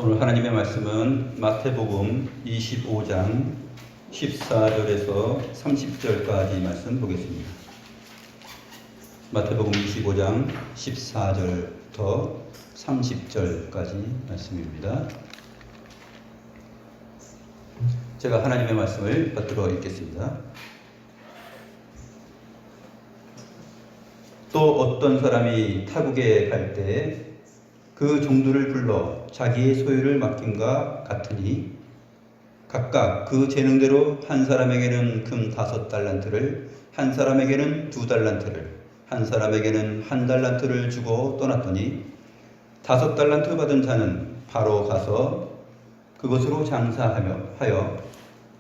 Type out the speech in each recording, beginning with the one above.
오늘 하나님의 말씀은 마태복음 25장 14절에서 30절까지 말씀 보겠습니다. 마태복음 25장 14절부터 30절까지 말씀입니다. 제가 하나님의 말씀을 받들어 읽겠습니다. 또 어떤 사람이 타국에 갈 때 그 종들을 불러 자기의 소유를 맡김과 같으니 각각 그 재능대로 한 사람에게는 금 5달란트를, 한 사람에게는 2달란트를, 한 사람에게는 1달란트를 주고 떠났더니 5달란트 받은 자는 바로 가서 그것으로 장사하여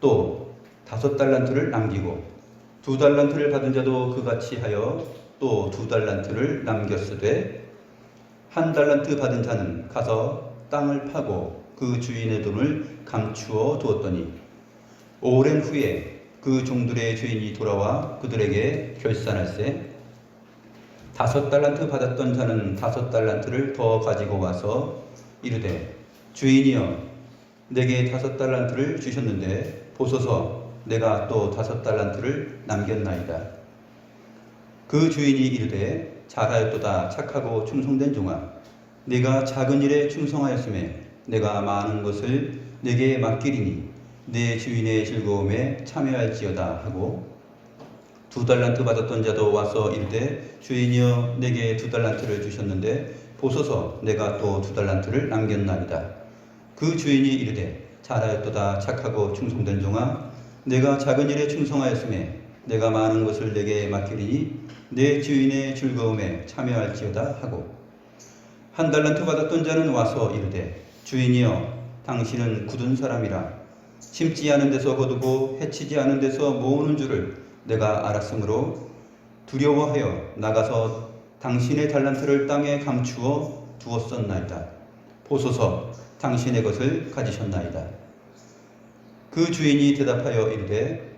또 5달란트를 남기고 2달란트를 받은 자도 그같이 하여 또 2달란트를 남겼으되 1달란트 받은 자는 가서 땅을 파고 그 주인의 돈을 감추어 두었더니 오랜 후에 그 종들의 주인이 돌아와 그들에게 결산할세 5달란트 받았던 자는 5달란트를 더 가지고 와서 이르되 주인이여 내게 5달란트를 주셨는데 보소서 내가 또 5달란트를 남겼나이다. 그 주인이 이르되 잘하였도다 착하고 충성된 종아 네가 작은 일에 충성하였음에 내가 많은 것을 네게 맡기리니 내 주인의 즐거움에 참여할지어다 하고 2달란트 받았던 자도 와서 이르되 주인이여 내게 2달란트를 주셨는데 보소서 내가 또 2달란트를 남겼나이다. 그 주인이 이르되 잘하였도다 착하고 충성된 종아 내가 작은 일에 충성하였음에 내가 많은 것을 내게 맡기리니 내 주인의 즐거움에 참여할지어다 하고 1달란트 받았던 자는 와서 이르되 주인이여 당신은 굳은 사람이라 심지 않은 데서 거두고 해치지 않은 데서 모으는 줄을 내가 알았으므로 두려워하여 나가서 당신의 달란트를 땅에 감추어 두었었나이다. 보소서 당신의 것을 가지셨나이다. 그 주인이 대답하여 이르되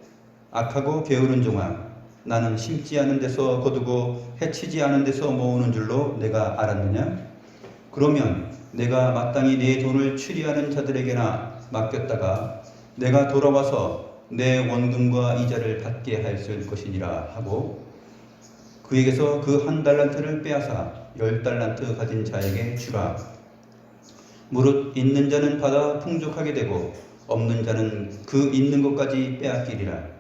악하고 게으른 종아 나는 심지 않은 데서 거두고 해치지 않은 데서 모으는 줄로 내가 알았느냐? 그러면 내가 마땅히 내 돈을 추리하는 자들에게나 맡겼다가 내가 돌아와서 내 원금과 이자를 받게 하였을 것이니라 하고 그에게서 그 1달란트를 빼앗아 10달란트 가진 자에게 주라. 무릇 있는 자는 받아 풍족하게 되고 없는 자는 그 있는 것까지 빼앗기리라.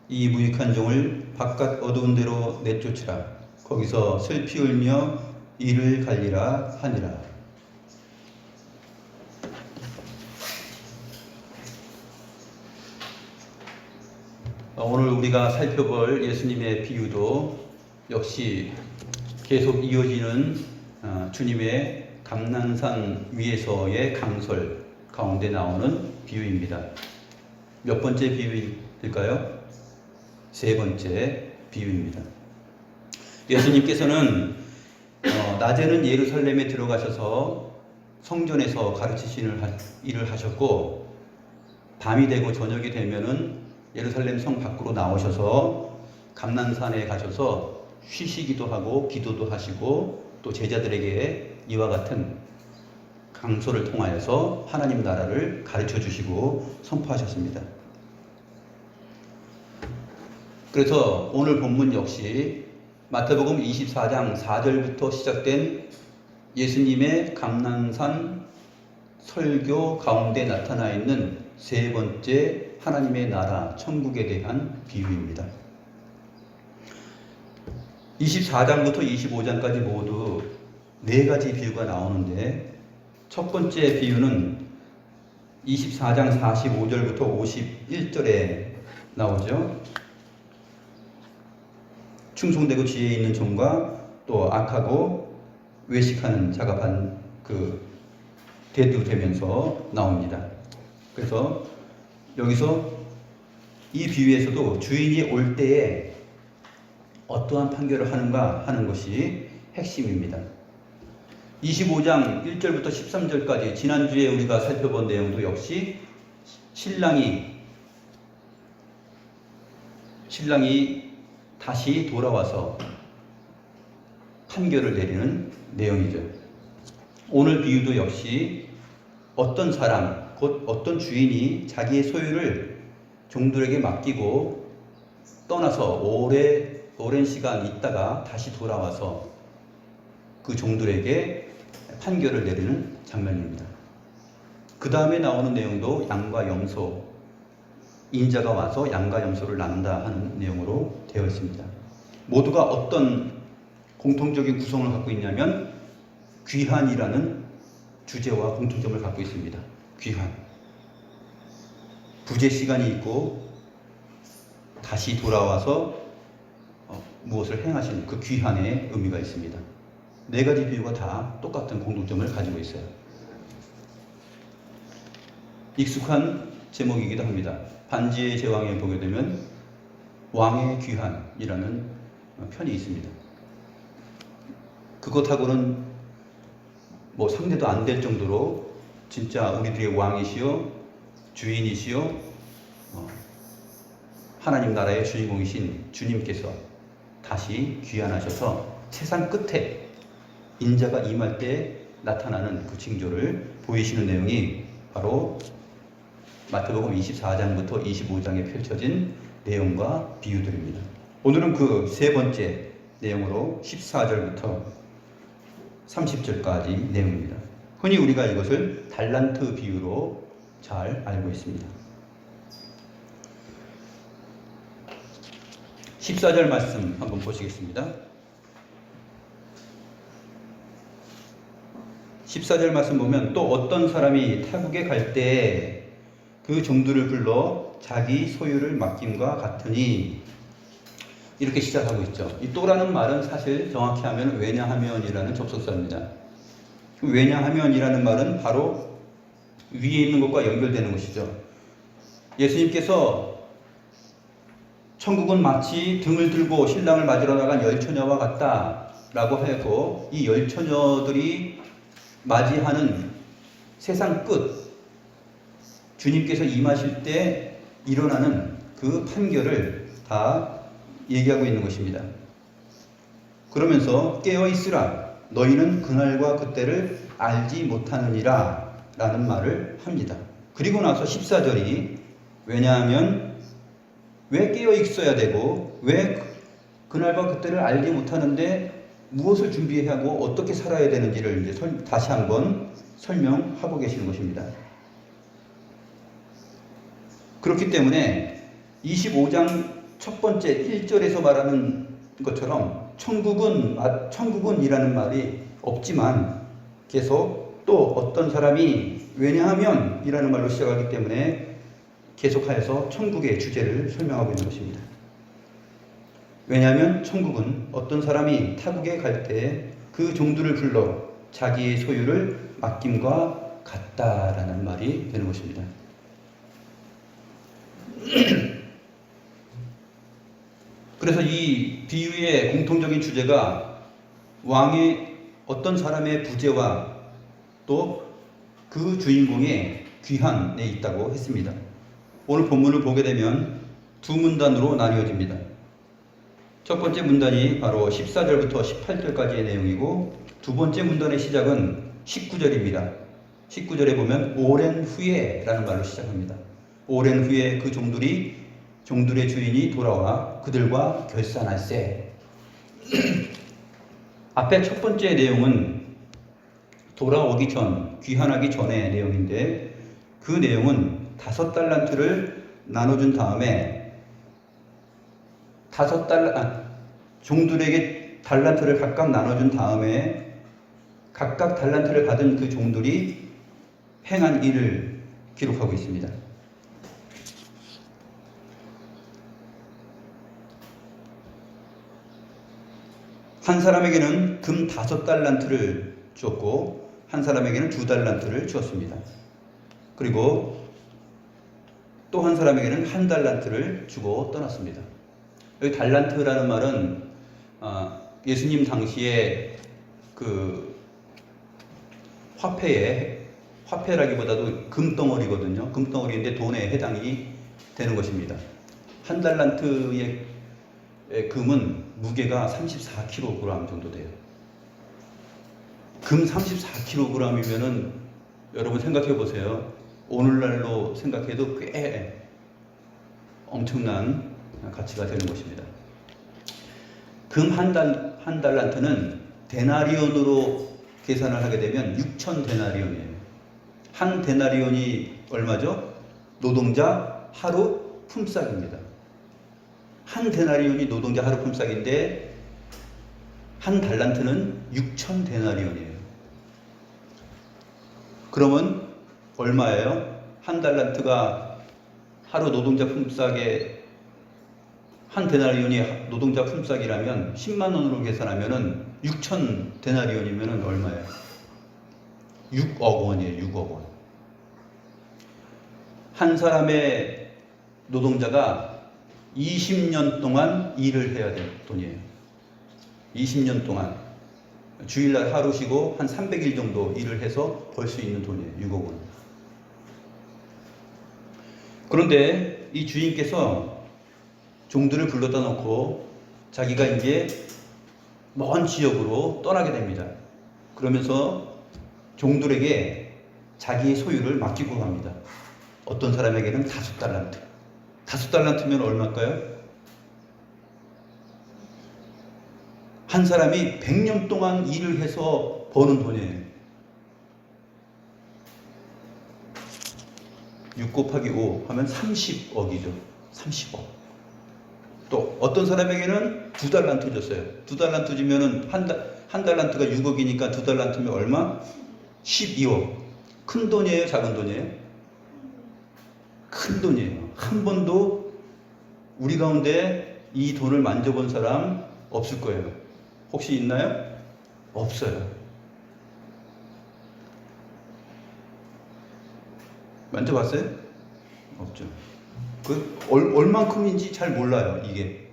이 무익한 종을 바깥 어두운 데로 내쫓으라. 거기서 슬피 울며 이를 갈리라 하니라. 오늘 우리가 살펴볼 예수님의 비유도 역시 계속 이어지는 주님의 감난산 위에서의 강설 가운데 나오는 비유입니다. 몇 번째 비유일까요? 3번째 비유입니다. 예수님께서는 낮에는 예루살렘에 들어가셔서 성전에서 가르치시는 일을 하셨고 밤이 되고 저녁이 되면은 예루살렘 성 밖으로 나오셔서 감난산에 가셔서 쉬시기도 하고 기도도 하시고 또 제자들에게 이와 같은 강소를 통하여서 하나님 나라를 가르쳐 주시고 선포하셨습니다. 그래서 오늘 본문 역시 마태복음 24장 4절부터 시작된 예수님의 감난산 설교 가운데 나타나 있는 3번째 하나님의 나라 천국에 대한 비유입니다. 24장부터 25장까지 모두 4가지 비유가 나오는데 첫 번째 비유는 24장 45절부터 51절에 나오죠. 충성되고 지혜 있는 종과 또 악하고 외식하는 자가 대두되면서 나옵니다. 그래서 여기서 이 비유에서도 주인이 올 때에 어떠한 판결을 하는가 하는 것이 핵심입니다. 25장 1절부터 13절까지 지난주에 우리가 살펴본 내용도 역시 신랑이 다시 돌아와서 판결을 내리는 내용이죠. 오늘 비유도 역시 어떤 사람, 곧 어떤 주인이 자기의 소유를 종들에게 맡기고 떠나서 오랜 시간 있다가 다시 돌아와서 그 종들에게 판결을 내리는 장면입니다. 그 다음에 나오는 내용도 양과 염소, 인자가 와서 양과 염소를 낳는다 하는 내용으로 되어 있습니다. 모두가 어떤 공통적인 구성을 갖고 있냐면 귀환이라는 주제와 공통점을 갖고 있습니다. 귀환. 부재 시간이 있고 다시 돌아와서 무엇을 행하시는 그 귀환의 의미가 있습니다. 네 가지 비유가 다 똑같은 공통점을 가지고 있어요. 익숙한 제목이기도 합니다. 반지의 제왕에 보게 되면 왕의 귀환이라는 편이 있습니다. 그것하고는 뭐 상대도 안 될 정도로 진짜 우리들의 왕이시요 주인이시요 하나님 나라의 주인공이신 주님께서 다시 귀환하셔서 세상 끝에 인자가 임할 때 나타나는 그 징조를 보이시는 내용이 바로 마태복음 24장부터 25장에 펼쳐진 내용과 비유들입니다. 오늘은 그 세 번째 내용으로 14절부터 30절까지 내용입니다. 흔히 우리가 이것을 달란트 비유로 잘 알고 있습니다. 14절 말씀 한번 보시겠습니다. 14절 말씀 보면 또 어떤 사람이 타국에 갈 때에 그 종들을 불러 자기 소유를 맡김과 같으니 이렇게 시작하고 있죠. 이 또라는 말은 사실 정확히 하면 왜냐하면이라는 접속사입니다. 왜냐하면이라는 말은 바로 위에 있는 것과 연결되는 것이죠. 예수님께서 천국은 마치 등을 들고 신랑을 맞으러 나간 열처녀와 같다라고 하고 이 열처녀들이 맞이하는 세상 끝 주님께서 임하실 때 일어나는 그 판결을 다 얘기하고 있는 것입니다. 그러면서 깨어 있으라 너희는 그날과 그때를 알지 못하느니라 라는 말을 합니다. 그리고 나서 14절이 왜냐하면 왜 깨어 있어야 되고 왜 그날과 그때를 알지 못하는데 무엇을 준비해야 하고 어떻게 살아야 되는지를 이제 다시 한번 설명하고 계시는 것입니다. 그렇기 때문에 25장 첫 번째 1절에서 말하는 것처럼 천국은이라는 말이 없지만 계속 또 어떤 사람이 왜냐하면 이라는 말로 시작하기 때문에 계속하여서 천국의 주제를 설명하고 있는 것입니다. 왜냐하면 천국은 어떤 사람이 타국에 갈 때 그 종들을 불러 자기의 소유를 맡김과 같다라는 말이 되는 것입니다. 그래서 이 비유의 공통적인 주제가 왕의 어떤 사람의 부재와 또 그 주인공의 귀환에 있다고 했습니다. 오늘 본문을 보게 되면 두 문단으로 나뉘어집니다. 첫 번째 문단이 바로 14절부터 18절까지의 내용이고 두 번째 문단의 시작은 19절입니다. 19절에 보면 오랜 후에 라는 말로 시작합니다. 오랜 후에 그 종들의 주인이 돌아와 그들과 결산할세. 앞에 첫 번째 내용은 돌아오기 전, 귀환하기 전의 내용인데 그 내용은 5달란트를 나눠준 다음에 종들에게 달란트를 각각 나눠준 다음에 각각 달란트를 받은 그 종들이 행한 일을 기록하고 있습니다. 한 사람에게는 금 5달란트를 주었고 한 사람에게는 2달란트를 주었습니다. 그리고 또 한 사람에게는 1달란트를 주고 떠났습니다. 여기 달란트라는 말은 예수님 당시에 그 화폐라기보다도 금덩어리거든요. 금덩어리인데 돈에 해당이 되는 것입니다. 1달란트의 금은 무게가 34kg 정도 돼요. 금 34kg이면은 여러분 생각해 보세요. 오늘날로 생각해도 꽤 엄청난 가치가 되는 것입니다. 금 한 달란트는 데나리온으로 계산을 하게 되면 6천 데나리온이에요. 한 데나리온이 얼마죠? 노동자 하루 품삯입니다. 한 데나리온이 노동자 하루 품삯인데 한 달란트는 6천 데나리온이에요. 그러면 얼마예요? 한 달란트가 하루 노동자 품삯에 한 데나리온이 노동자 품삯이라면 10만 원으로 계산하면은 6천 데나리온이면은 얼마예요? 6억 원이에요. 6억 원. 한 사람의 노동자가 20년 동안 일을 해야 될 돈이에요. 20년 동안 주일날 하루 쉬고 한 300일 정도 일을 해서 벌 수 있는 돈이에요. 6억 원. 그런데 이 주인께서 종들을 불러다 놓고 자기가 이제 먼 지역으로 떠나게 됩니다. 그러면서 종들에게 자기의 소유를 맡기고 갑니다. 어떤 사람에게는 5달란트. 5달란트면 얼마일까요? 한 사람이 100년 동안 일을 해서 버는 돈이에요. 6 곱하기 5 하면 30억이죠. 30억. 또 어떤 사람에게는 2달란트 줬어요. 2달란트 주면은 한 달란트가 6억이니까 2달란트면 얼마? 12억. 큰 돈이에요? 작은 돈이에요? 큰 돈이에요. 한 번도 우리 가운데 이 돈을 만져본 사람 없을 거예요. 혹시 있나요? 없어요. 만져봤어요? 없죠. 그 얼만큼인지 잘 몰라요. 이게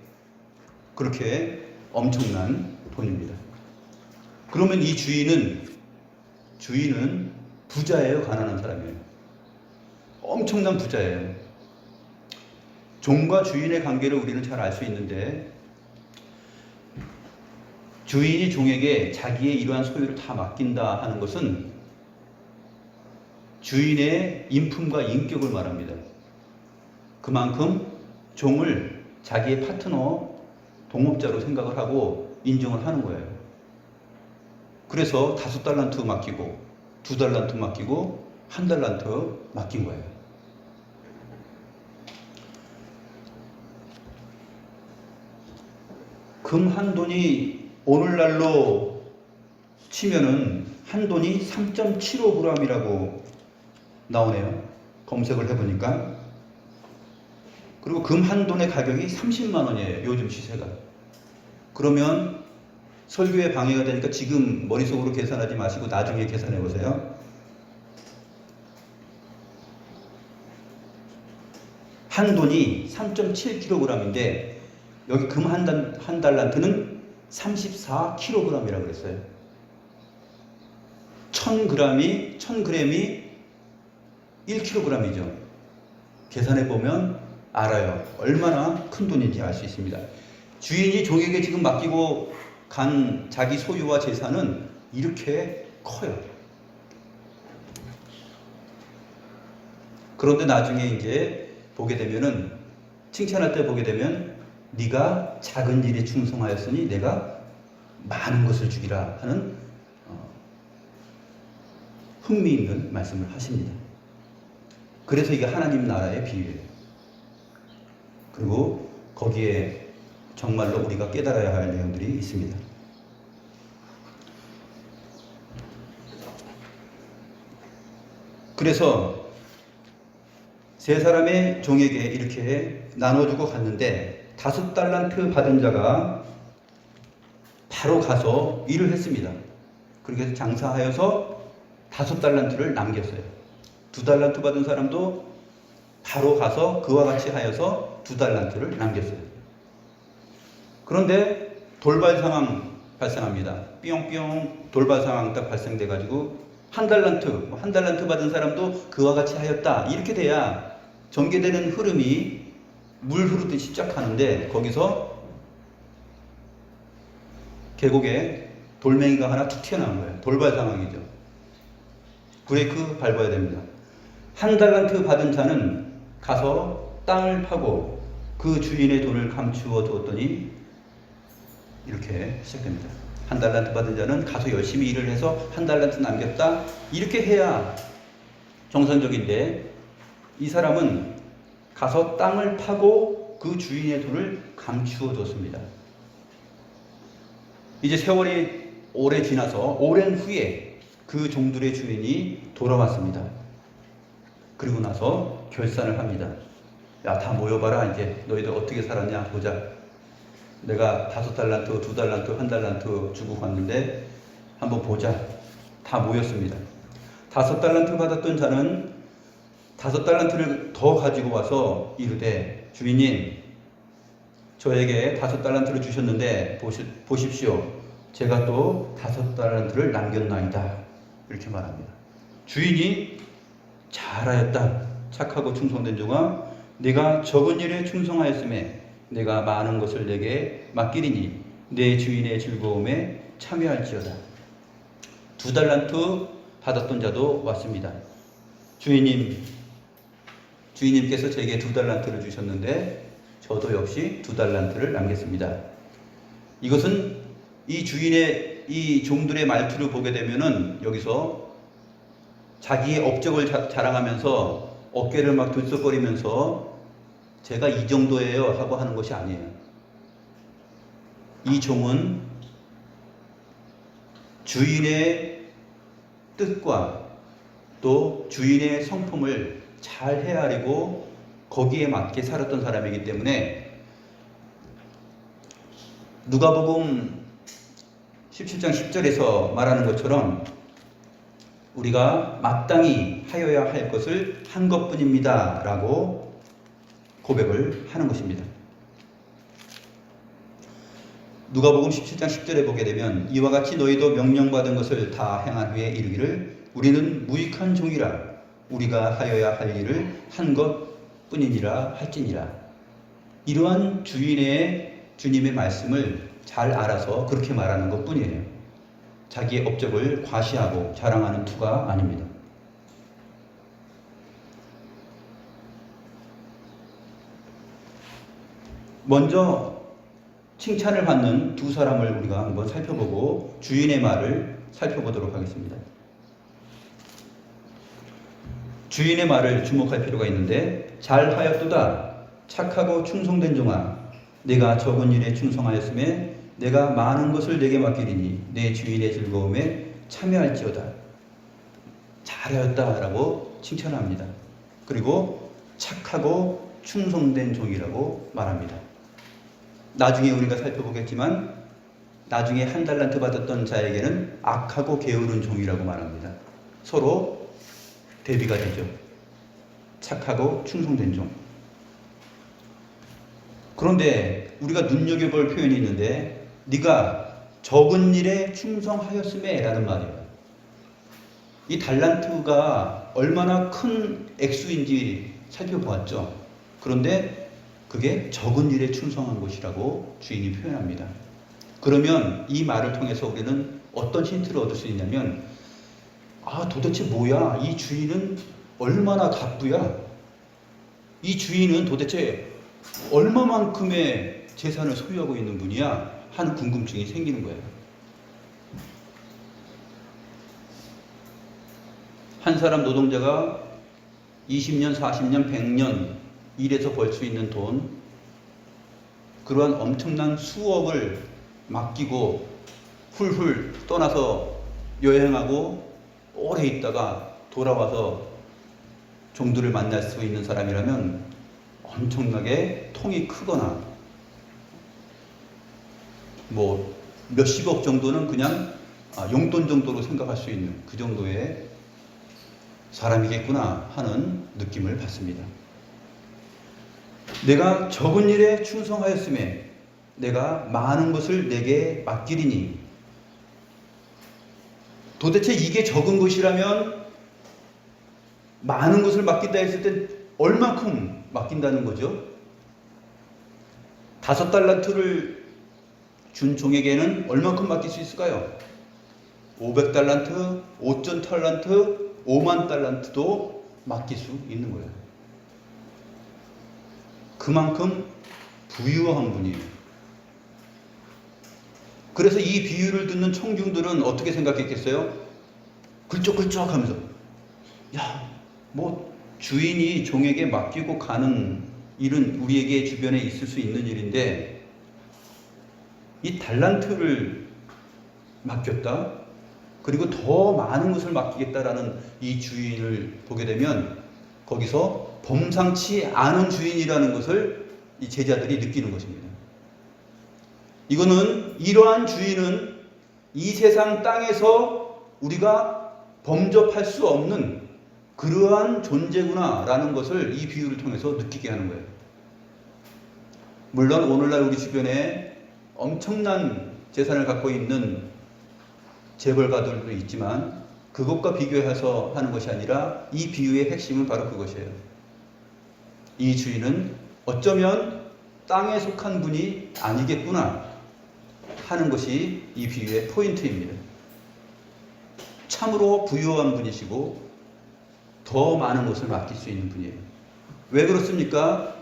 그렇게 엄청난 돈입니다. 그러면 이 주인은 부자예요, 가난한 사람이에요? 엄청난 부자예요. 종과 주인의 관계를 우리는 잘 알 수 있는데 주인이 종에게 자기의 이러한 소유를 다 맡긴다 하는 것은 주인의 인품과 인격을 말합니다. 그만큼 종을 자기의 파트너, 동업자로 생각을 하고 인정을 하는 거예요. 그래서 5달란트 맡기고 2달란트 맡기고 1달란트 맡긴 거예요. 금 한 돈이 오늘날로 치면은 한 돈이 3.75g이라고 나오네요. 검색을 해보니까. 그리고 금 한 돈의 가격이 30만 원이에요. 요즘 시세가. 그러면 설교에 방해가 되니까 지금 머릿속으로 계산하지 마시고 나중에 계산해 보세요. 한 돈이 3.7kg인데 여기 금 한 달란트는 34kg이라고 그랬어요. 1000g이 1kg이죠. 계산해 보면 알아요. 얼마나 큰 돈인지 알 수 있습니다. 주인이 종에게 지금 맡기고 간 자기 소유와 재산은 이렇게 커요. 그런데 나중에 이제 보게 되면은 칭찬할 때 보게 되면 네가 작은 일에 충성하였으니 내가 많은 것을 주기라 하는 흥미있는 말씀을 하십니다. 그래서 이게 하나님 나라의 비유예요. 그리고 거기에 정말로 우리가 깨달아야 할 내용들이 있습니다. 그래서 세 사람의 종에게 이렇게 나눠주고 갔는데 5달란트 받은 자가 바로 가서 일을 했습니다. 그렇게 해서 장사하여서 5달란트를 남겼어요. 2달란트 받은 사람도 바로 가서 그와 같이 하여서 2달란트를 남겼어요. 그런데 돌발 상황 발생합니다. 삐용삐용 돌발 상황 딱 발생돼가지고 한 달란트 받은 사람도 그와 같이 하였다. 이렇게 돼야 전개되는 흐름이 물 흐르듯이 시작하는데 거기서 계곡에 돌멩이가 하나 툭 튀어나온 거예요. 돌발 상황이죠. 브레이크 밟아야 됩니다. 1달란트 받은 자는 가서 땅을 파고 그 주인의 돈을 감추어 두었더니 이렇게 시작됩니다. 1달란트 받은 자는 가서 열심히 일을 해서 1달란트 남겼다. 이렇게 해야 정상적인데 이 사람은 가서 땅을 파고 그 주인의 돈을 감추어 뒀습니다. 이제 세월이 오래 지나서 오랜 후에 그 종들의 주인이 돌아왔습니다. 그리고 나서 결산을 합니다. 야, 다 모여봐라. 이제 너희들 어떻게 살았냐 보자. 내가 5달란트, 2달란트, 1달란트 주고 갔는데 한번 보자. 다 모였습니다. 5달란트 받았던 자는 5달란트를 더 가지고 와서 이르되 주인님, 저에게 5달란트를 주셨는데 보십시오. 제가 또 5달란트를 남겼나이다. 이렇게 말합니다. 주인이 잘하였다. 착하고 충성된 종아, 내가 적은 일에 충성하였음에 내가 많은 것을 내게 맡기리니 내 주인의 즐거움에 참여할지어다. 2달란트 받았던 자도 왔습니다. 주인님께서 제게 2달란트를 주셨는데 저도 역시 2달란트를 남겼습니다. 이것은 이 종들의 말투를 보게 되면은 여기서 자기의 업적을 자랑하면서 어깨를 막 들썩거리면서 제가 이 정도예요 하고 하는 것이 아니에요. 이 종은 주인의 뜻과 또 주인의 성품을 잘 헤아리고 거기에 맞게 살았던 사람이기 때문에 누가복음 17장 10절에서 말하는 것처럼 우리가 마땅히 하여야 할 것을 한 것뿐입니다 라고 고백을 하는 것입니다. 누가복음 17장 10절에 보게 되면 이와 같이 너희도 명령받은 것을 다 행한 후에 이르기를 우리는 무익한 종이라 우리가 하여야 할 일을 한 것뿐이니라 할지니라. 이러한 주님의 말씀을 잘 알아서 그렇게 말하는 것뿐이에요. 자기의 업적을 과시하고 자랑하는 투가 아닙니다. 먼저 칭찬을 받는 두 사람을 우리가 한번 살펴보고 주인의 말을 살펴보도록 하겠습니다. 주인의 말을 주목할 필요가 있는데 잘하였도다 착하고 충성된 종아 내가 적은 일에 충성하였음에 내가 많은 것을 내게 맡기리니 내 주인의 즐거움에 참여할지어다. 잘하였다라고 칭찬합니다. 그리고 착하고 충성된 종이라고 말합니다. 나중에 우리가 살펴보겠지만 나중에 1달란트 받았던 자에게는 악하고 게으른 종이라고 말합니다. 서로 대비가 되죠. 착하고 충성된 종. 그런데 우리가 눈여겨볼 표현이 있는데 네가 적은 일에 충성하였음에 라는 말이에요. 이 달란트가 얼마나 큰 액수인지 살펴보았죠. 그런데 그게 적은 일에 충성한 것이라고 주인이 표현합니다. 그러면 이 말을 통해서 우리는 어떤 힌트를 얻을 수 있냐면 도대체 뭐야? 이 주인은 얼마나 갑부야? 이 주인은 도대체 얼마만큼의 재산을 소유하고 있는 분이야? 하는 궁금증이 생기는 거예요. 한 사람 노동자가 20년, 40년, 100년 일해서 벌 수 있는 돈, 그러한 엄청난 수억을 맡기고 훌훌 떠나서 여행하고 오래 있다가 돌아와서 종들을 만날 수 있는 사람이라면 엄청나게 통이 크거나 몇십억 정도는 그냥 용돈 정도로 생각할 수 있는 그 정도의 사람이겠구나 하는 느낌을 받습니다. 내가 적은 일에 충성하였음에 내가 많은 것을 내게 맡기리니. 도대체 이게 적은 것이라면 많은 것을 맡긴다 했을 때 얼마큼 맡긴다는 거죠? 5달란트를 준 종에게는 얼마큼 맡길 수 있을까요? 500달란트, 5,000달란트, 5만 달란트도 맡길 수 있는 거예요. 그만큼 부유한 분이에요. 그래서 이 비유를 듣는 청중들은 어떻게 생각했겠어요? 글쩍글쩍 하면서, 야, 뭐 주인이 종에게 맡기고 가는 일은 우리에게 주변에 있을 수 있는 일인데 이 달란트를 맡겼다? 그리고 더 많은 것을 맡기겠다라는 이 주인을 보게 되면 거기서 범상치 않은 주인이라는 것을 이 제자들이 느끼는 것입니다. 이거는 이러한 주인은 이 세상 땅에서 우리가 범접할 수 없는 그러한 존재구나라는 것을 이 비유를 통해서 느끼게 하는 거예요. 물론 오늘날 우리 주변에 엄청난 재산을 갖고 있는 재벌가들도 있지만 그것과 비교해서 하는 것이 아니라 이 비유의 핵심은 바로 그것이에요. 이 주인은 어쩌면 땅에 속한 분이 아니겠구나 하는 것이 이 비유의 포인트입니다. 참으로 부유한 분이시고 더 많은 것을 맡길 수 있는 분이에요. 왜 그렇습니까?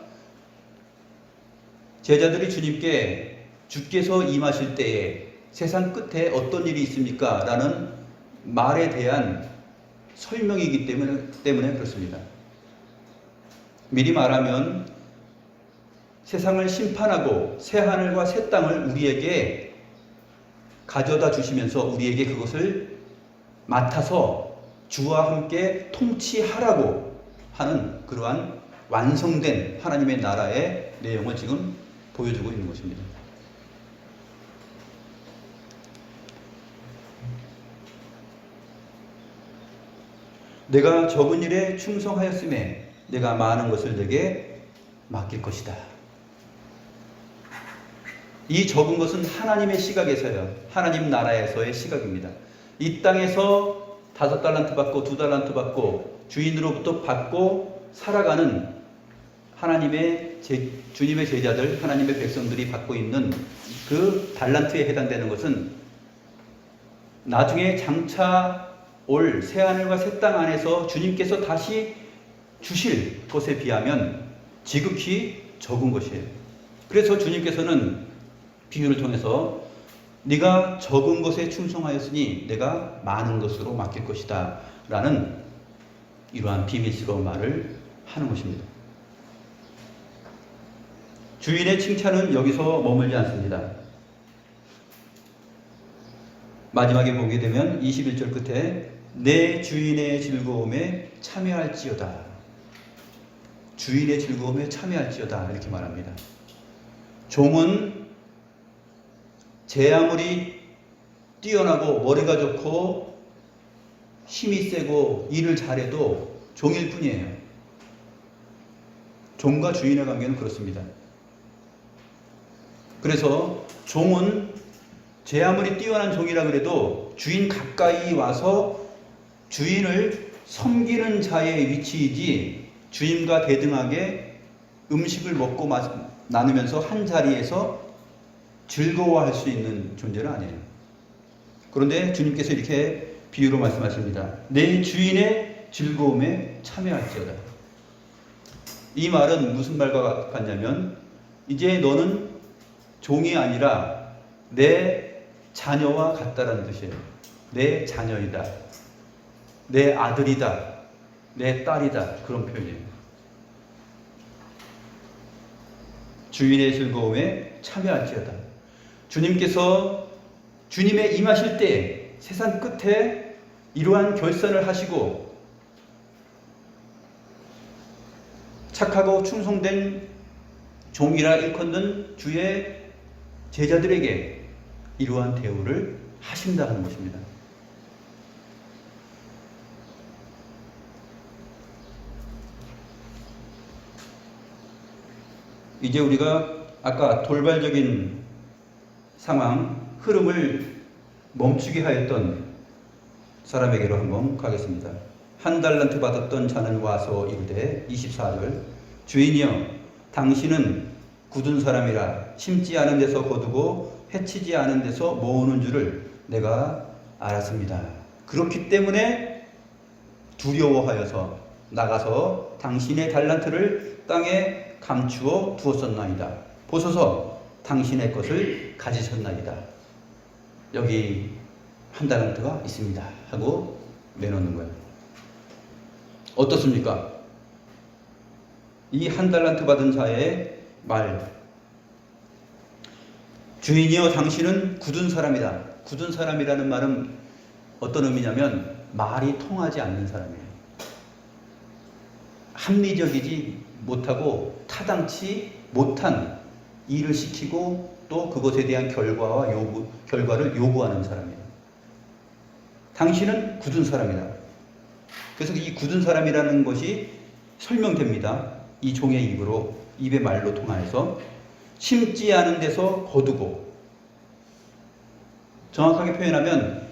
제자들이 주님께 주께서 임하실 때에 세상 끝에 어떤 일이 있습니까? 라는 말에 대한 설명이기 때문에 그렇습니다. 미리 말하면 세상을 심판하고 새 하늘과 새 땅을 우리에게 가져다 주시면서 우리에게 그것을 맡아서 주와 함께 통치하라고 하는 그러한 완성된 하나님의 나라의 내용을 지금 보여주고 있는 것입니다. 내가 적은 일에 충성하였음에 내가 많은 것을 내게 맡길 것이다. 이 적은 것은 하나님의 시각에서요. 하나님 나라에서의 시각입니다. 이 땅에서 5달란트 받고 2달란트 받고 주인으로부터 받고 살아가는 주님의 제자들, 하나님의 백성들이 받고 있는 그 달란트에 해당되는 것은 나중에 장차 올 새하늘과 새 땅 안에서 주님께서 다시 주실 것에 비하면 지극히 적은 것이에요. 그래서 주님께서는 비유를 통해서 네가 적은 것에 충성하였으니 내가 많은 것으로 맡길 것이다 라는 이러한 비밀스러운 말을 하는 것입니다. 주인의 칭찬은 여기서 머물지 않습니다. 마지막에 보게 되면 21절 끝에 내 주인의 즐거움에 참여할지어다. 주인의 즐거움에 참여할지어다 이렇게 말합니다. 종은 제 아무리 뛰어나고 머리가 좋고 힘이 세고 일을 잘해도 종일 뿐이에요. 종과 주인의 관계는 그렇습니다. 그래서 종은 제 아무리 뛰어난 종이라 그래도 주인 가까이 와서 주인을 섬기는 자의 위치이지 주인과 대등하게 음식을 먹고 나누면서 한 자리에서 즐거워할 수 있는 존재는 아니에요. 그런데 주님께서 이렇게 비유로 말씀하십니다. 내 주인의 즐거움에 참여할지어다. 이 말은 무슨 말과 같냐면 이제 너는 종이 아니라 내 자녀와 같다라는 뜻이에요. 내 자녀이다. 내 아들이다. 내 딸이다. 그런 표현이에요. 주인의 즐거움에 참여할지어다. 주님께서 주님의 임하실 때 세상 끝에 이러한 결산을 하시고 착하고 충성된 종이라 일컫는 주의 제자들에게 이러한 대우를 하신다는 것입니다. 이제 우리가 아까 돌발적인 상황, 흐름을 멈추게 하였던 사람에게로 한번 가겠습니다. 1달란트 받았던 자는 와서 이르되 24절 주인이여 당신은 굳은 사람이라 심지 않은 데서 거두고 해치지 않은 데서 모으는 줄을 내가 알았습니다. 그렇기 때문에 두려워하여서 나가서 당신의 달란트를 땅에 감추어 두었었나이다. 보소서 당신의 것을 가지셨나이다. 여기 한 달란트가 있습니다 하고 내놓는 거예요. 어떻습니까? 이 한 달란트 받은 자의 말. 주인이여 당신은 굳은 사람이다. 굳은 사람이라는 말은 어떤 의미냐면 말이 통하지 않는 사람이에요. 합리적이지 못하고 타당치 못한 일을 시키고 또 그것에 대한 결과를 요구하는 사람이에요. 당신은 굳은 사람이다. 그래서 이 굳은 사람이라는 것이 설명됩니다. 이 종의 입의 말로 통하여서 심지 않은 데서 거두고, 정확하게 표현하면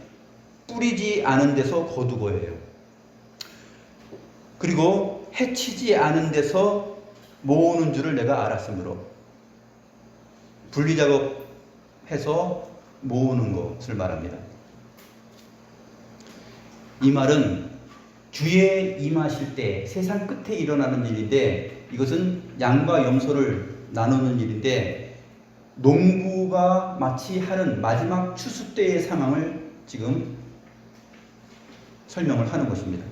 뿌리지 않은 데서 거두고예요. 그리고 해치지 않은 데서 모으는 줄을 내가 알았으므로, 분리작업해서 모으는 것을 말합니다. 이 말은 주에 임하실 때 세상 끝에 일어나는 일인데, 이것은 양과 염소를 나누는 일인데, 농부가 마치 하는 마지막 추수 때의 상황을 지금 설명을 하는 것입니다.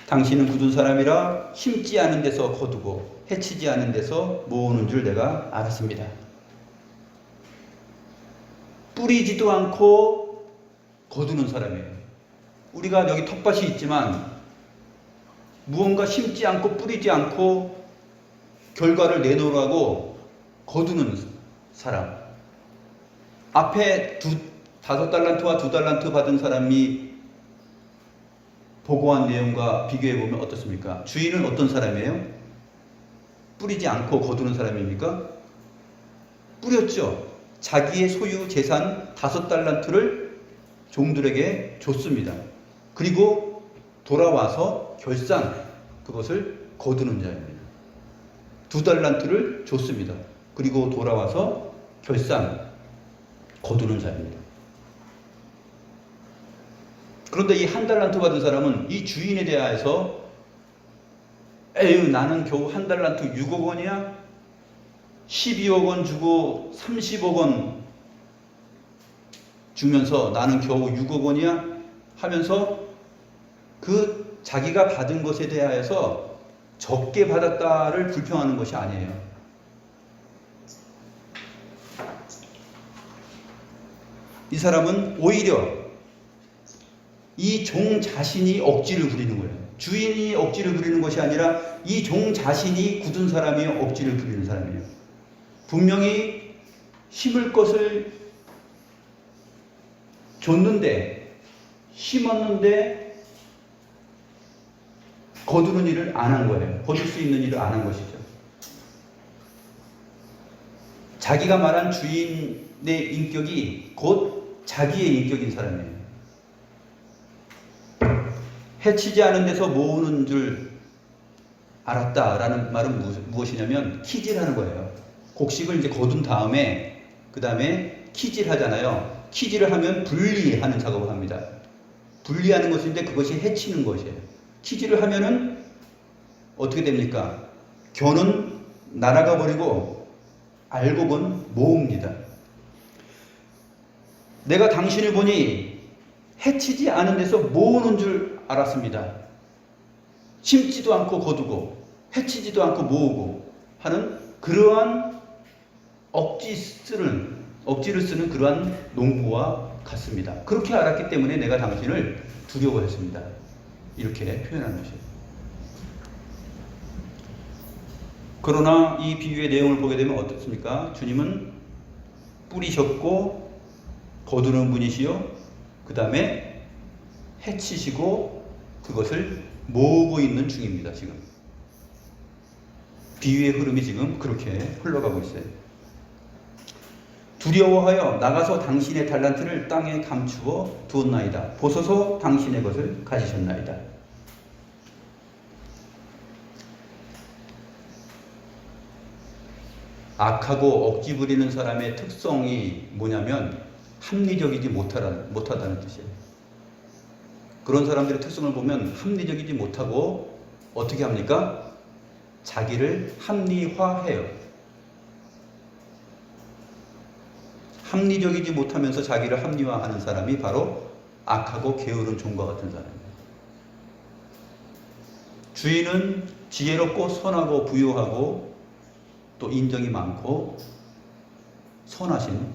당신은 굳은 사람이라 심지 않은 데서 거두고 해치지 않은 데서 모으는 줄 내가 알았습니다. 뿌리지도 않고 거두는 사람이에요. 우리가 여기 텃밭이 있지만 무언가 심지 않고 뿌리지 않고 결과를 내놓으라고 거두는 사람. 앞에 5달란트와 2달란트 받은 사람이 보고한 내용과 비교해보면 어떻습니까? 주인은 어떤 사람이에요? 뿌리지 않고 거두는 사람입니까? 뿌렸죠. 자기의 소유 재산 5달란트를 종들에게 줬습니다. 그리고 돌아와서 결산, 그것을 거두는 자입니다. 2달란트를 줬습니다. 그리고 돌아와서 결산, 거두는 자입니다. 그런데 이 1달란트 받은 사람은 이 주인에 대하여서 에휴, 나는 겨우 1달란트 6억 원이야? 12억 원 주고 30억 원 주면서 나는 겨우 6억 원이야? 하면서 그 자기가 받은 것에 대하여서 적게 받았다를 불평하는 것이 아니에요. 이 사람은 오히려 이 종 자신이 억지를 부리는 거예요. 주인이 억지를 부리는 것이 아니라 이 종 자신이 굳은 사람이 억지를 부리는 사람이에요. 분명히 심을 것을 줬는데, 심었는데 거두는 일을 안 한 거예요. 거둘 수 있는 일을 안 한 것이죠. 자기가 말한 주인의 인격이 곧 자기의 인격인 사람이에요. 해치지 않은 데서 모으는 줄 알았다라는 말은 무엇이냐면 키질하는 거예요. 곡식을 이제 거둔 다음에 그 다음에 키질 하잖아요. 키질을 하면 분리하는 작업을 합니다. 분리하는 것인데 그것이 해치는 것이에요. 키질을 하면은 어떻게 됩니까? 겨는 날아가 버리고 알곡은 모읍니다. 내가 당신을 보니 해치지 않은 데서 모으는 줄 알았습니다. 심지도 않고 거두고 해치지도 않고 모으고 하는 그러한 억지를 쓰는 그러한 농부와 같습니다. 그렇게 알았기 때문에 내가 당신을 두려워했습니다. 이렇게 표현하는 것이에요. 그러나 이 비유의 내용을 보게 되면 어떻습니까? 주님은 뿌리셨고 거두는 분이시요, 그 다음에 해치시고 그것을 모으고 있는 중입니다. 지금 비유의 흐름이 지금 그렇게 흘러가고 있어요. 두려워하여 나가서 당신의 달란트를 땅에 감추어 두었나이다. 보소서 당신의 것을 가지셨나이다. 악하고 억지 부리는 사람의 특성이 뭐냐면 합리적이지 못하다는 뜻이에요. 그런 사람들의 특성을 보면 합리적이지 못하고 어떻게 합니까? 자기를 합리화해요. 합리적이지 못하면서 자기를 합리화하는 사람이 바로 악하고 게으른 종과 같은 사람이에요. 주인은 지혜롭고 선하고 부유하고 또 인정이 많고 선하신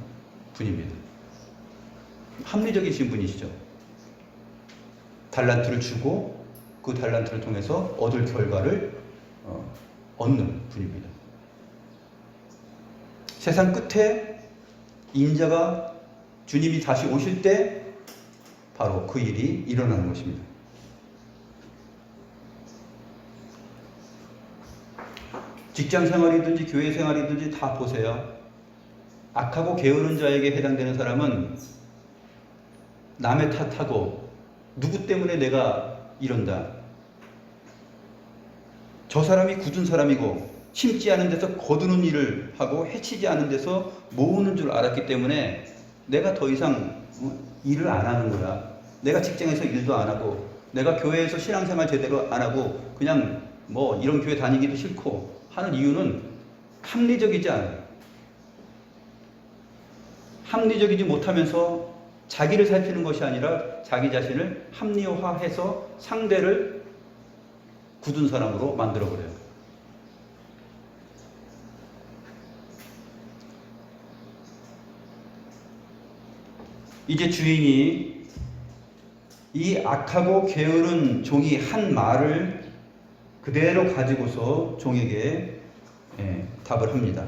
분입니다. 합리적이신 분이시죠. 달란트를 주고 그 달란트를 통해서 얻을 결과를 얻는 분입니다. 세상 끝에 인자가 주님이 다시 오실 때 바로 그 일이 일어나는 것입니다. 직장 생활이든지 교회 생활이든지 다 보세요. 악하고 게으른 자에게 해당되는 사람은 남의 탓하고 누구 때문에 내가 이런다. 저 사람이 굳은 사람이고 심지 않은 데서 거두는 일을 하고 해치지 않은 데서 모으는 줄 알았기 때문에 내가 더 이상 일을 안 하는 거야. 내가 직장에서 일도 안 하고 내가 교회에서 신앙생활 제대로 안 하고 그냥 뭐 이런 교회 다니기도 싫고 하는 이유는 합리적이지 않아요. 합리적이지 못하면서 자기를 살피는 것이 아니라 자기 자신을 합리화해서 상대를 굳은 사람으로 만들어버려요. 이제 주인이 이 악하고 게으른 종이 한 말을 그대로 가지고서 종에게 답을 합니다.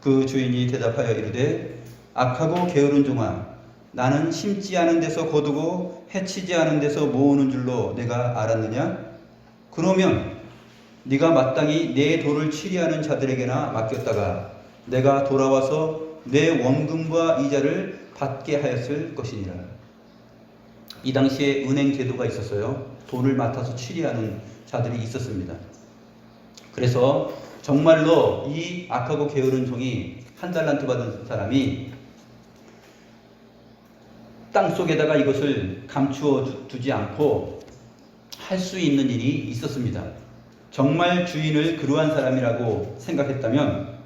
그 주인이 대답하여 이르되 악하고 게으른 종아, 나는 심지 않은 데서 거두고 해치지 않은 데서 모으는 줄로 내가 알았느냐? 그러면 네가 마땅히 내 도를 치리하는 자들에게나 맡겼다가 내가 돌아와서 내 원금과 이자를 받게 하였을 것이니라. 이 당시에 은행 제도가 있었어요. 돈을 맡아서 치리하는 자들이 있었습니다. 그래서 정말로 이 악하고 게으른 종이 한 달란트 받은 사람이 땅 속에다가 이것을 감추어 두지 않고 할 수 있는 일이 있었습니다. 정말 주인을 그러한 사람이라고 생각했다면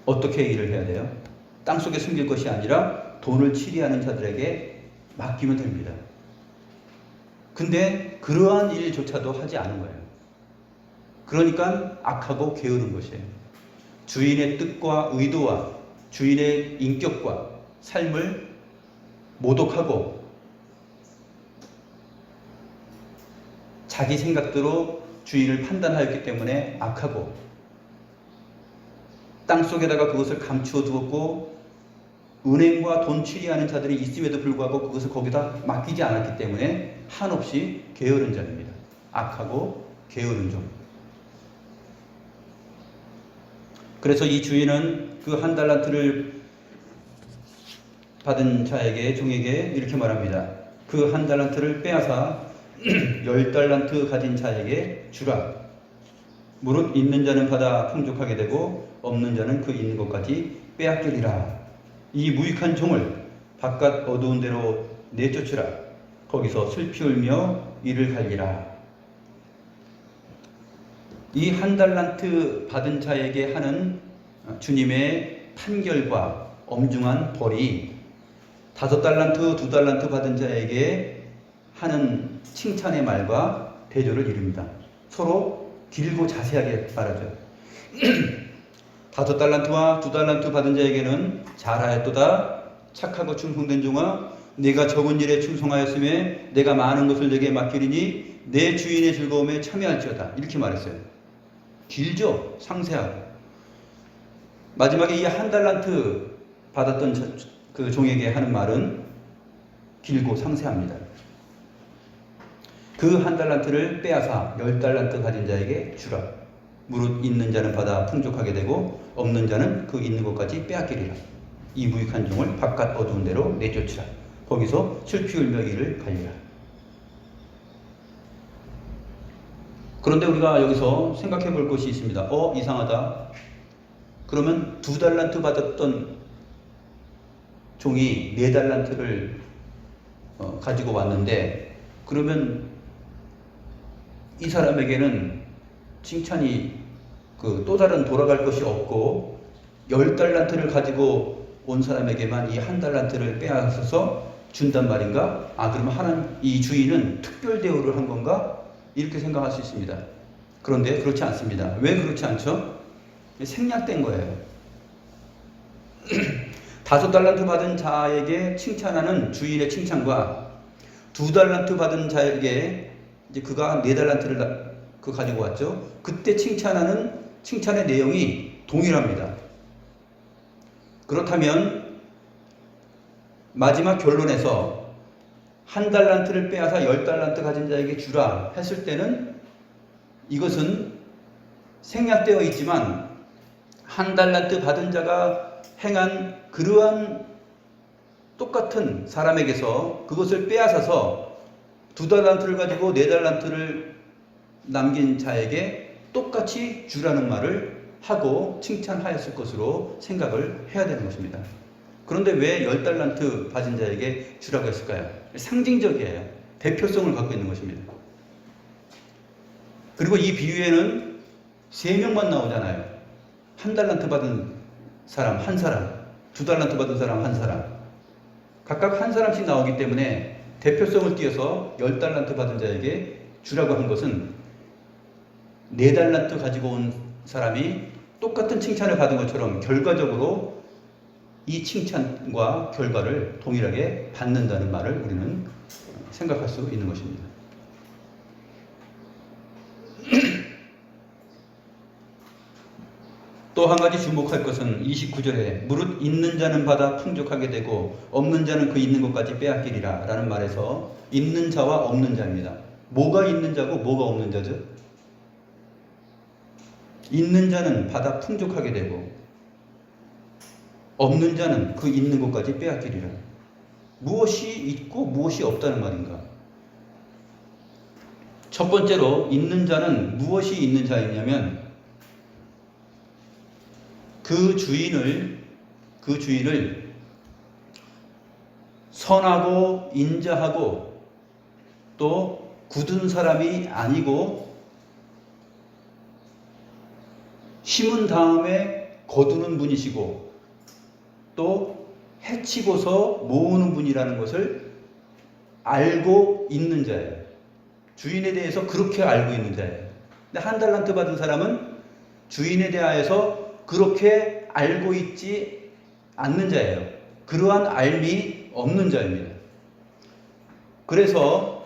어떻게 일을 해야 돼요? 땅 속에 숨길 것이 아니라 돈을 치리하는 자들에게 맡기면 됩니다. 근데 그러한 일조차도 하지 않은 거예요. 그러니까 악하고 게으른 것이에요. 주인의 뜻과 의도와 주인의 인격과 삶을 모독하고 자기 생각대로 주인을 판단하였기 때문에 악하고 땅속에다가 그것을 감추어 두었고 은행과 돈 취리하는 자들이 있음에도 불구하고 그것을 거기다 맡기지 않았기 때문에 한없이 게으른 자입니다. 악하고 게으른 종. 그래서 이 주인은 그 한 달란트를 받은 자에게 종에게 이렇게 말합니다. 그 한 달란트를 빼앗아 10달란트 가진 자에게 주라. 무릇 있는 자는 받아 풍족하게 되고 없는 자는 그 있는 것까지 빼앗기리라. 이 무익한 종을 바깥 어두운 데로 내쫓으라. 거기서 슬피 울며 이를 갈리라. 이 한 달란트 받은 자에게 하는 주님의 판결과 엄중한 벌이 5달란트, 2달란트 받은 자에게 하는 칭찬의 말과 대조를 이룹니다. 서로 길고 자세하게 말하죠. 5달란트와 2달란트 받은 자에게는 잘하였도다. 착하고 충성된 종아, 네가 적은 일에 충성하였음에 내가 많은 것을 내게 맡기리니 내 주인의 즐거움에 참여할지어다. 이렇게 말했어요. 길죠? 상세하고. 마지막에 이 한 달란트 받았던 그 종에게 하는 말은 길고 상세합니다. 그 한 달란트를 빼앗아 10달란트 가진 자에게 주라. 무릇 있는 자는 받아 풍족하게 되고 없는 자는 그 있는 것까지 빼앗기리라. 이 무익한 종을 바깥 어두운 데로 내쫓으라. 거기서 슬피 울며 이를 갈리라. 그런데 우리가 여기서 생각해 볼 것이 있습니다. 이상하다. 그러면 2달란트 받았던 종이 4달란트를 가지고 왔는데, 그러면 이 사람에게는 칭찬이 또 다른 돌아갈 것이 없고 10달란트를 가지고 온 사람에게만 이 1달란트를 빼앗아서 준단 말인가? 그러면 하나님, 이 주인은 특별 대우를 한 건가? 이렇게 생각할 수 있습니다. 그런데 그렇지 않습니다. 왜 그렇지 않죠? 생략된 거예요. 5달란트 받은 자에게 칭찬하는 주인의 칭찬과 2달란트 받은 자에게 이제 그가 4달란트를 가지고 왔죠. 그때 칭찬하는 칭찬의 내용이 동일합니다. 그렇다면 마지막 결론에서 1달란트를 빼앗아 10달란트 가진 자에게 주라 했을 때는 이것은 생략되어 있지만 1달란트 받은 자가 행한 그러한 똑같은 사람에게서 그것을 빼앗아서 2달란트를 가지고 4달란트를 남긴 자에게 똑같이 주라는 말을 하고 칭찬하였을 것으로 생각을 해야 되는 것입니다. 그런데 왜 10달란트 받은 자에게 주라고 했을까요? 상징적이에요. 대표성을 갖고 있는 것입니다. 그리고 이 비유에는 3명만 나오잖아요. 1달란트 받은 사람 한 사람, 2달란트 받은 사람 한 사람, 각각 한 사람씩 나오기 때문에 대표성을 띄어서 10달란트 받은 자에게 주라고 한 것은 4달란트 가지고 온 사람이 똑같은 칭찬을 받은 것처럼 결과적으로 이 칭찬과 결과를 동일하게 받는다는 말을 우리는 생각할 수 있는 것입니다. 또 한 가지 주목할 것은 29절에 무릇 있는 자는 받아 풍족하게 되고 없는 자는 그 있는 것까지 빼앗기리라 라는 말에서 있는 자와 없는 자입니다. 뭐가 있는 자고 뭐가 없는 자죠? 있는 자는 받아 풍족하게 되고 없는 자는 그 있는 것까지 빼앗기리라. 무엇이 있고 무엇이 없다는 말인가? 첫 번째로 있는 자는 무엇이 있는 자이냐면 그 주인을 선하고 인자하고 또 굳은 사람이 아니고 심은 다음에 거두는 분이시고 또 해치고서 모으는 분이라는 것을 알고 있는 자예요. 주인에 대해서 그렇게 알고 있는 자예요. 근데 1달란트 받은 사람은 주인에 대하여서 그렇게 알고 있지 않는 자예요. 그러한 알미 없는 자입니다. 그래서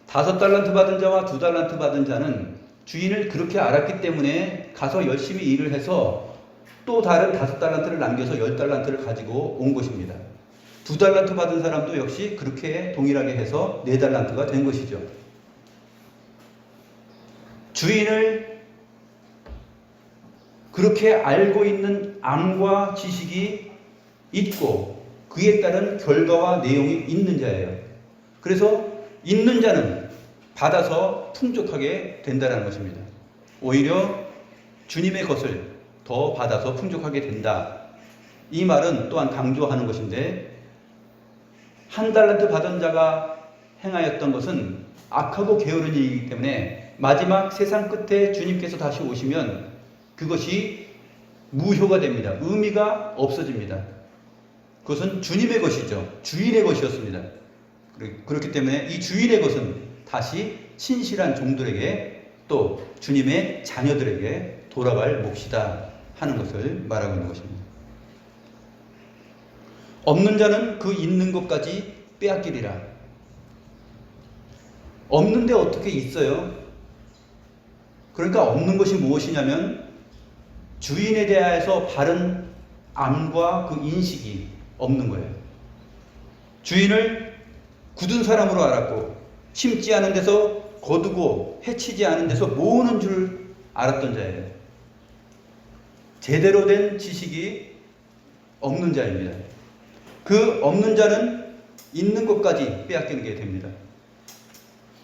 5달란트 받은 자와 2달란트 받은 자는 주인을 그렇게 알았기 때문에 가서 열심히 일을 해서 또 다른 5달란트를 남겨서 10달란트를 가지고 온 것입니다. 2달란트 받은 사람도 역시 그렇게 동일하게 해서 4달란트가 된 것이죠. 주인을 그렇게 알고 있는 암과 지식이 있고 그에 따른 결과와 내용이 있는 자예요. 그래서 있는 자는 받아서 풍족하게 된다는 것입니다. 오히려 주님의 것을 더 받아서 풍족하게 된다. 이 말은 또한 강조하는 것인데 1달란트 받은 자가 행하였던 것은 악하고 게으른 일이기 때문에 마지막 세상 끝에 주님께서 다시 오시면 그것이 무효가 됩니다. 의미가 없어집니다. 그것은 주님의 것이죠. 주인의 것이었습니다. 그렇기 때문에 이 주인의 것은 다시 신실한 종들에게 또 주님의 자녀들에게 돌아갈 몫이다 하는 것을 말하고 있는 것입니다. 없는 자는 그 있는 것까지 빼앗기리라. 없는데 어떻게 있어요? 그러니까 없는 것이 무엇이냐면 주인에 대해서 바른 암과 그 인식이 없는 거예요. 주인을 굳은 사람으로 알았고 심지 않은 데서 거두고 해치지 않은 데서 모으는 줄 알았던 자예요. 제대로 된 지식이 없는 자입니다. 그 없는 자는 있는 것까지 빼앗기게 됩니다.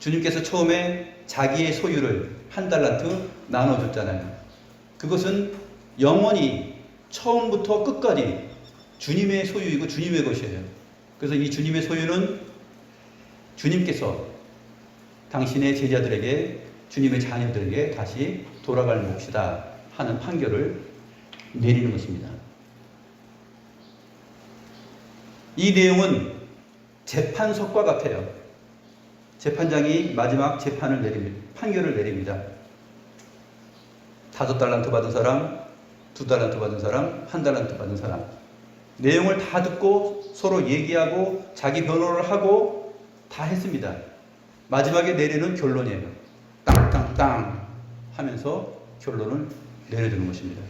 주님께서 처음에 자기의 소유를 1달란트 나눠줬잖아요. 그것은 영원히 처음부터 끝까지 주님의 소유이고 주님의 것이에요. 그래서 이 주님의 소유는 주님께서 당신의 제자들에게, 주님의 자녀들에게 다시 돌아갈 몫이다 하는 판결을 내리는 것입니다. 이 내용은 재판석과 같아요. 재판장이 마지막 재판을 내립니다. 판결을 내립니다. 5달란트 받은 사람, 2달란트 받은 사람, 1달란트 받은 사람. 내용을 다 듣고 서로 얘기하고 자기 변호를 하고 다 했습니다. 마지막에 내리는 결론이에요. 땅땅땅 하면서 결론을 내려주는 것입니다.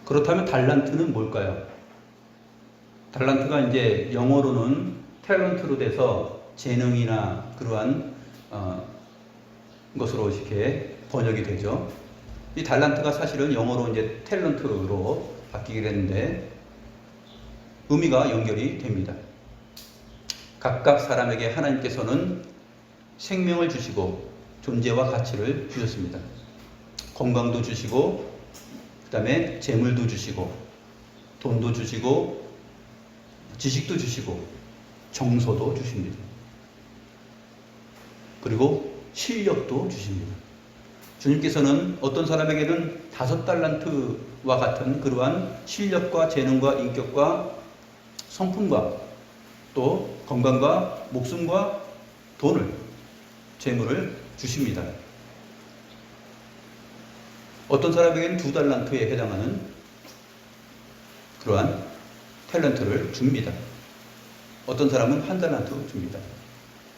그렇다면 달란트는 뭘까요? 달란트가 이제 영어로는 탤런트로 돼서 재능이나 그러한 것으로 이렇게 번역이 되죠. 이 달란트가 사실은 영어로 이제 탤런트로 바뀌게 됐는데 의미가 연결이 됩니다. 각각 사람에게 하나님께서는 생명을 주시고 존재와 가치를 주셨습니다. 건강도 주시고 그 다음에 재물도 주시고 돈도 주시고 지식도 주시고 정서도 주십니다. 그리고 실력도 주십니다. 주님께서는 어떤 사람에게는 5달란트와 같은 그러한 실력과 재능과 인격과 성품과 또 건강과 목숨과 돈을, 재물을 주십니다. 어떤 사람에게는 2달란트에 해당하는 그러한 탤런트를 줍니다. 어떤 사람은 1달란트 줍니다.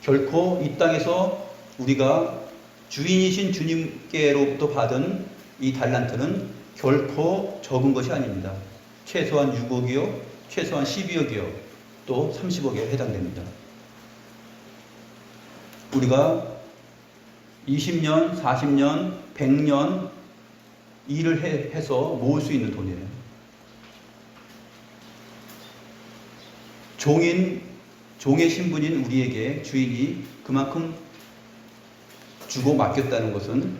결코 이 땅에서 우리가 주인이신 주님께로부터 받은 이 달란트는 결코 적은 것이 아닙니다. 최소한 6억이요, 최소한 12억이요, 또 30억에 해당됩니다. 우리가 20년, 40년, 100년 일을 해서 모을 수 있는 돈이에요. 종의 신분인 우리에게 주인이 그만큼 주고 맡겼다는 것은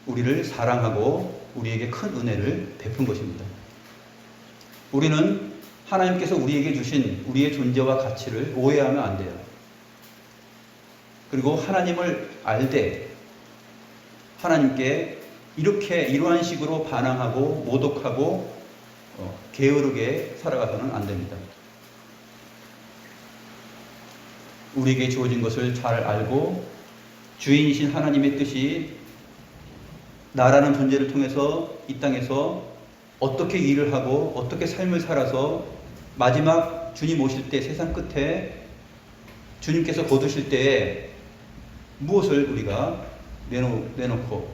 우리를 사랑하고 우리에게 큰 은혜를 베푼 것입니다. 우리는 하나님께서 우리에게 주신 우리의 존재와 가치를 오해하면 안 돼요. 그리고 하나님을 알되 하나님께 이러한 식으로 반항하고 모독하고 게으르게 살아가서는 안 됩니다. 우리에게 주어진 것을 잘 알고 주인이신 하나님의 뜻이 나라는 존재를 통해서 이 땅에서 어떻게 일을 하고 어떻게 삶을 살아서 마지막 주님 오실 때 세상 끝에 주님께서 거두실 때에 무엇을 우리가 내놓고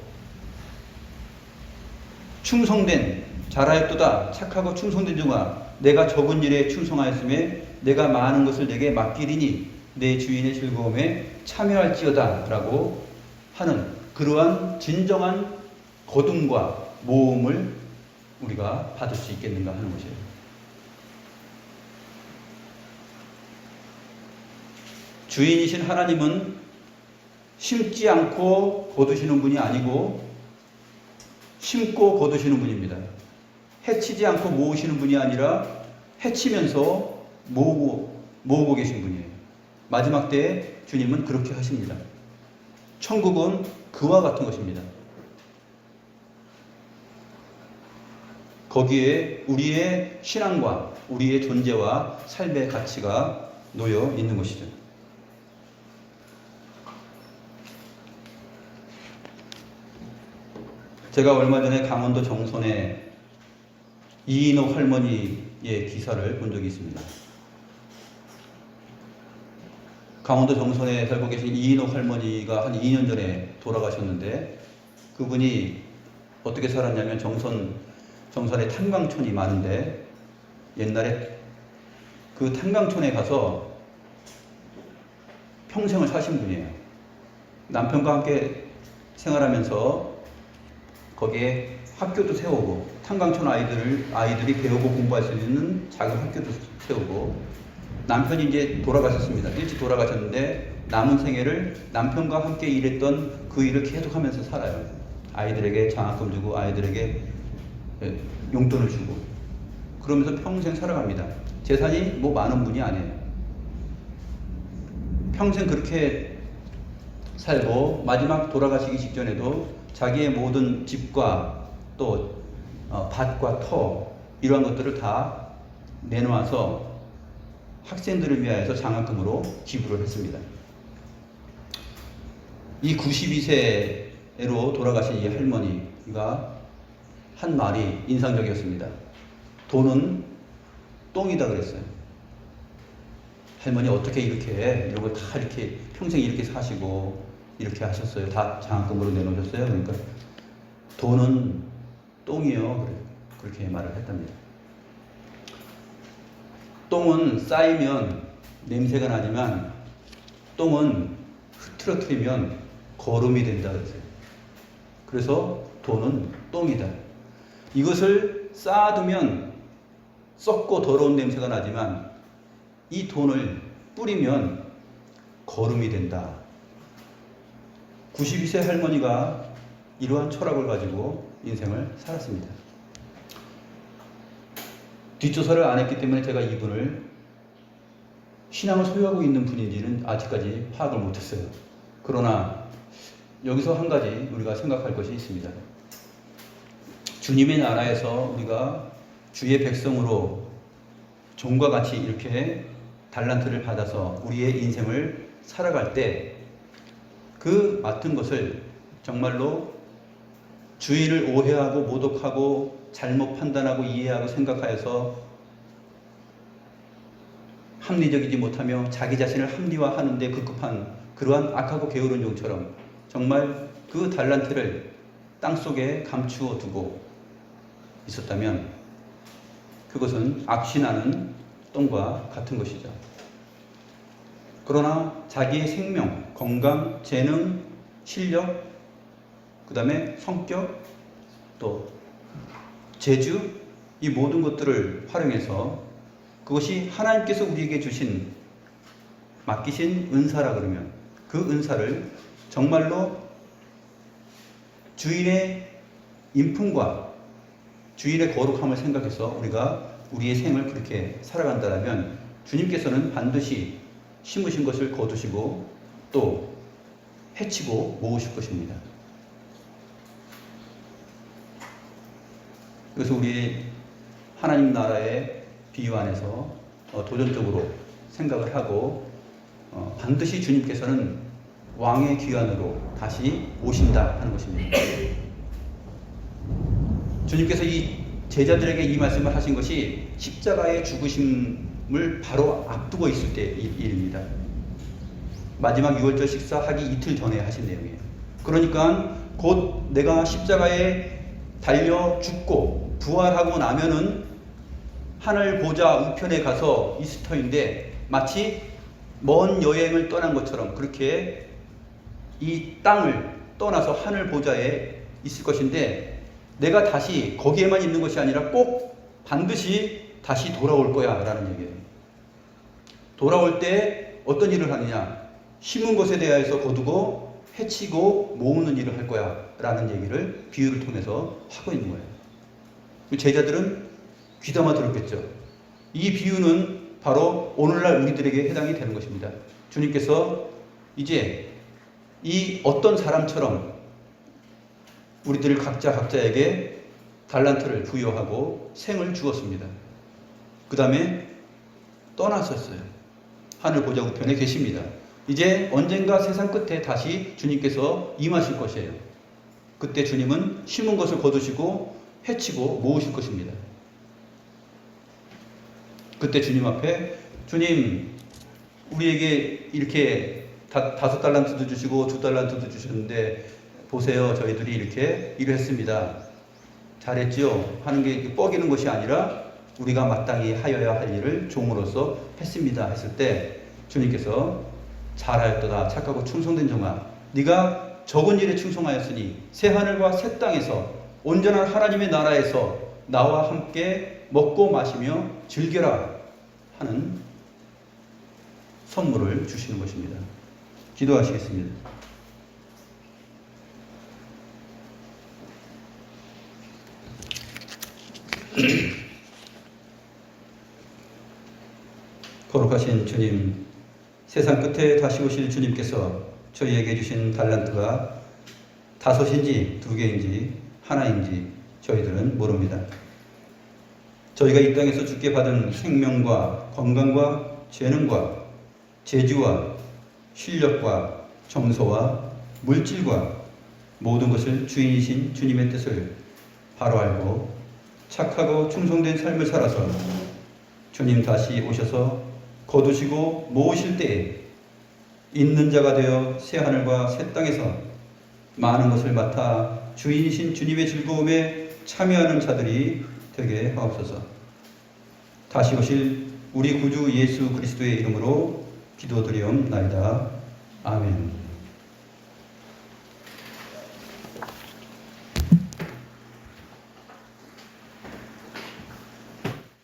충성된 잘하였도다 착하고 충성된 종아 내가 적은 일에 충성하였음에 내가 많은 것을 내게 맡기리니 내 주인의 즐거움에 참여할지어다 라고 하는 그러한 진정한 거둠과 모험을 우리가 받을 수 있겠는가 하는 것이에요. 주인이신 하나님은 심지 않고 거두시는 분이 아니고 심고 거두시는 분입니다. 해치지 않고 모으시는 분이 아니라 해치면서 모으고 계신 분이에요. 마지막 때에 주님은 그렇게 하십니다. 천국은 그와 같은 것입니다. 거기에 우리의 신앙과 우리의 존재와 삶의 가치가 놓여 있는 것이죠. 제가 얼마 전에 강원도 정선에 이인옥 할머니의 기사를 본 적이 있습니다. 강원도 정선에 살고 계신 이인옥 할머니가 한 2년 전에 돌아가셨는데 그분이 어떻게 살았냐면 정선에 탄광촌이 많은데 옛날에 그 탄광촌에 가서 평생을 사신 분이에요. 남편과 함께 생활하면서 거기에 학교도 세우고 탄광촌 아이들이 배우고 공부할 수 있는 작은 학교도 세우고 남편이 이제 돌아가셨습니다. 일찍 돌아가셨는데 남은 생애를 남편과 함께 일했던 그 일을 계속하면서 살아요. 아이들에게 장학금 주고 아이들에게 용돈을 주고 그러면서 평생 살아갑니다. 재산이 뭐 많은 분이 아니에요. 평생 그렇게 살고 마지막 돌아가시기 직전에도 자기의 모든 집과 또 밭과 터 이러한 것들을 다 내놓아서 학생들을 위하여서 장학금으로 기부를 했습니다. 이 92세로 돌아가신 이 할머니가 한 말이 인상적이었습니다. 돈은 똥이다 그랬어요. 할머니 어떻게 이렇게 이런 걸 다 이렇게 평생 이렇게 사시고 이렇게 하셨어요? 다 장학금으로 내놓으셨어요? 그러니까 돈은 똥이요. 그렇게 말을 했답니다. 똥은 쌓이면 냄새가 나지만 똥은 흐트러뜨리면 거름이 된다 그랬어요. 그래서 돈은 똥이다. 이것을 쌓아두면 썩고 더러운 냄새가 나지만 이 돈을 뿌리면 거름이 된다. 92세 할머니가 이러한 철학을 가지고 인생을 살았습니다. 뒷조사를 안 했기 때문에 제가 이분을 신앙을 소유하고 있는 분인지는 아직까지 파악을 못했어요. 그러나 여기서 한 가지 우리가 생각할 것이 있습니다. 주님의 나라에서 우리가 주의 백성으로 종과 같이 이렇게 달란트를 받아서 우리의 인생을 살아갈 때 그 맡은 것을 정말로 주인을 오해하고 모독하고 잘못 판단하고 이해하고 생각하여서 합리적이지 못하며 자기 자신을 합리화하는 데 급급한 그러한 악하고 게으른 종처럼 정말 그 달란트를 땅속에 감추어 두고 있었다면 그것은 악신하는 똥과 같은 것이죠. 그러나 자기의 생명, 건강, 재능, 실력, 그 다음에 성격, 또 재주, 이 모든 것들을 활용해서 그것이 하나님께서 우리에게 주신 맡기신 은사라 그러면 그 은사를 정말로 주인의 인품과 주인의 거룩함을 생각해서 우리가 우리의 생을 그렇게 살아간다면 주님께서는 반드시 심으신 것을 거두시고 또 해치고 모으실 것입니다. 그래서 우리 하나님 나라의 비유 안에서 도전적으로 생각을 하고 반드시 주님께서는 왕의 귀환으로 다시 오신다 하는 것입니다. 주님께서 이 제자들에게 이 말씀을 하신 것이 십자가의 죽으심을 바로 앞두고 있을 때의 일입니다. 마지막 유월절 식사하기 이틀 전에 하신 내용이에요. 그러니까 곧 내가 십자가에 달려 죽고 부활하고 나면은 하늘 보좌 우편에 가서 이스터인데 마치 먼 여행을 떠난 것처럼 그렇게 이 땅을 떠나서 하늘 보좌에 있을 것인데 내가 다시 거기에만 있는 것이 아니라 꼭 반드시 다시 돌아올 거야 라는 얘기예요. 돌아올 때 어떤 일을 하느냐? 심은 것에 대하여서 거두고 해치고 모으는 일을 할 거야 라는 얘기를 비유를 통해서 하고 있는 거예요. 제자들은 귀담아 들었겠죠. 이 비유는 바로 오늘날 우리들에게 해당이 되는 것입니다. 주님께서 이제 이 어떤 사람처럼 우리들 각자에게 달란트를 부여하고 생을 주었습니다. 그 다음에 떠나셨어요. 하늘 보좌 우편에 계십니다. 이제 언젠가 세상 끝에 다시 주님께서 임하실 것이에요. 그때 주님은 심은 것을 거두시고 해치고 모으실 것입니다. 그때 주님 앞에 주님 우리에게 이렇게 5달란트도 주시고 2달란트도 주셨는데 보세요 저희들이 이렇게 일을 했습니다. 잘했지요? 하는 게 뻐기는 것이 아니라 우리가 마땅히 하여야 할 일을 종으로서 했습니다 했을 때 주님께서 잘하였도다 착하고 충성된 종아 네가 적은 일에 충성하였으니 새하늘과 새 땅에서 온전한 하나님의 나라에서 나와 함께 먹고 마시며 즐겨라 하는 선물을 주시는 것입니다. 기도하시겠습니다. 거룩하신 주님, 세상 끝에 다시 오실 주님께서 저희에게 주신 달란트가 5인지 2개인지 하나인지 저희들은 모릅니다. 저희가 이 땅에서 주께 받은 생명과 건강과 재능과 재주와 실력과 정서와 물질과 모든 것을 주인이신 주님의 뜻을 바로 알고 착하고 충성된 삶을 살아서 주님 다시 오셔서 거두시고 모으실 때에 있는 자가 되어 새하늘과 새 땅에서 많은 것을 맡아 주인이신 주님의 즐거움에 참여하는 자들이 되게 하옵소서. 다시 오실 우리 구주 예수 그리스도의 이름으로 기도드리옵나이다. 아멘.